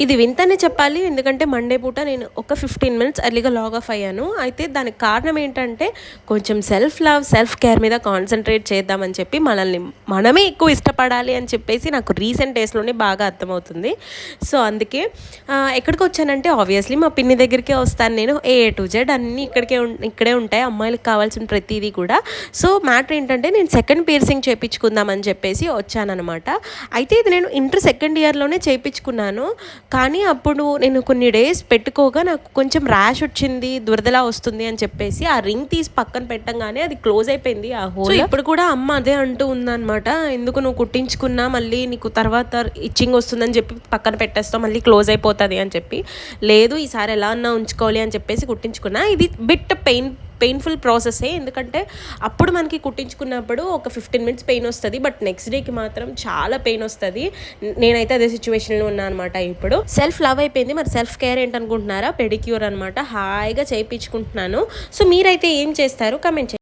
ఇది వింతనే చెప్పాలి. ఎందుకంటే మండే పూట నేను ఒక 15 మినిట్స్ ఎర్లీగా లాగ్ ఆఫ్ అయ్యాను. అయితే దానికి కారణం ఏంటంటే కొంచెం సెల్ఫ్ లవ్, సెల్ఫ్ కేర్ మీద కాన్సంట్రేట్ చేద్దామని చెప్పి మనల్ని మనమే ఎక్కువ ఇష్టపడాలి అని చెప్పేసి నాకు రీసెంట్ డేస్‌లోనే బాగా అర్థమవుతుంది. సో, అందుకే ఎక్కడికొచ్చానంటే ఆబ్వియస్లీ మా పిన్ని దగ్గరికే వస్తాను నేను. ఏ టు జెడ్ అన్నీ ఇక్కడే ఉంటాయి. అమ్మాయిలకి కావాల్సిన ప్రతీదీ కూడా. సో, మ్యాటర్ ఏంటంటే నేను సెకండ్ పియర్సింగ్ చేపించుకుందామని చెప్పేసి వచ్చాననమాట. అయితే ఇది నేను ఇంటర్ సెకండ్ ఇయర్‌లోనే చేపించుకున్నాను. కానీ అప్పుడు నేను కొన్ని డేస్ పెట్టుకోగా నాకు కొంచెం ర్యాష్ వచ్చింది, దురదలా వస్తుంది అని చెప్పేసి ఆ రింగ్ తీసి పక్కన పెట్టంగానే అది క్లోజ్ అయిపోయింది ఆ హోల్. ఇప్పుడు కూడా అమ్మ అదే అంటూ ఉందన్నమాట, ఎందుకు నువ్వు కుట్టించుకున్నా మళ్ళీ నీకు తర్వాత ఇచ్చింగ్ వస్తుందని చెప్పి పక్కన పెట్టేస్తావు, మళ్ళీ క్లోజ్ అయిపోతుంది అని చెప్పి. లేదు, ఈసారి ఎలా అన్నా ఉంచుకోవాలి అని చెప్పేసి కుట్టించుకున్నా. ఇది బిట్ పెయిన్ఫుల్ ప్రాసెసే, ఎందుకంటే అప్పుడు మనకి కుట్టించుకున్నప్పుడు ఒక 15 మినిట్స్ పెయిన్ వస్తుంది, బట్ నెక్స్ట్ డేకి మాత్రం చాలా పెయిన్ వస్తుంది. నేనైతే అదే సిచ్యువేషన్లో ఉన్నా అనమాట. ఇప్పుడు సెల్ఫ్ లవ్ అయిపోయింది, మరి సెల్ఫ్ కేర్ ఏంటనుకుంటున్నారా? పెడిక్యూర్ అనమాట, హాయిగా చేయించుకుంటున్నాను. సో మీరైతే ఏం చేస్తారు? కమెంట్ చేయండి.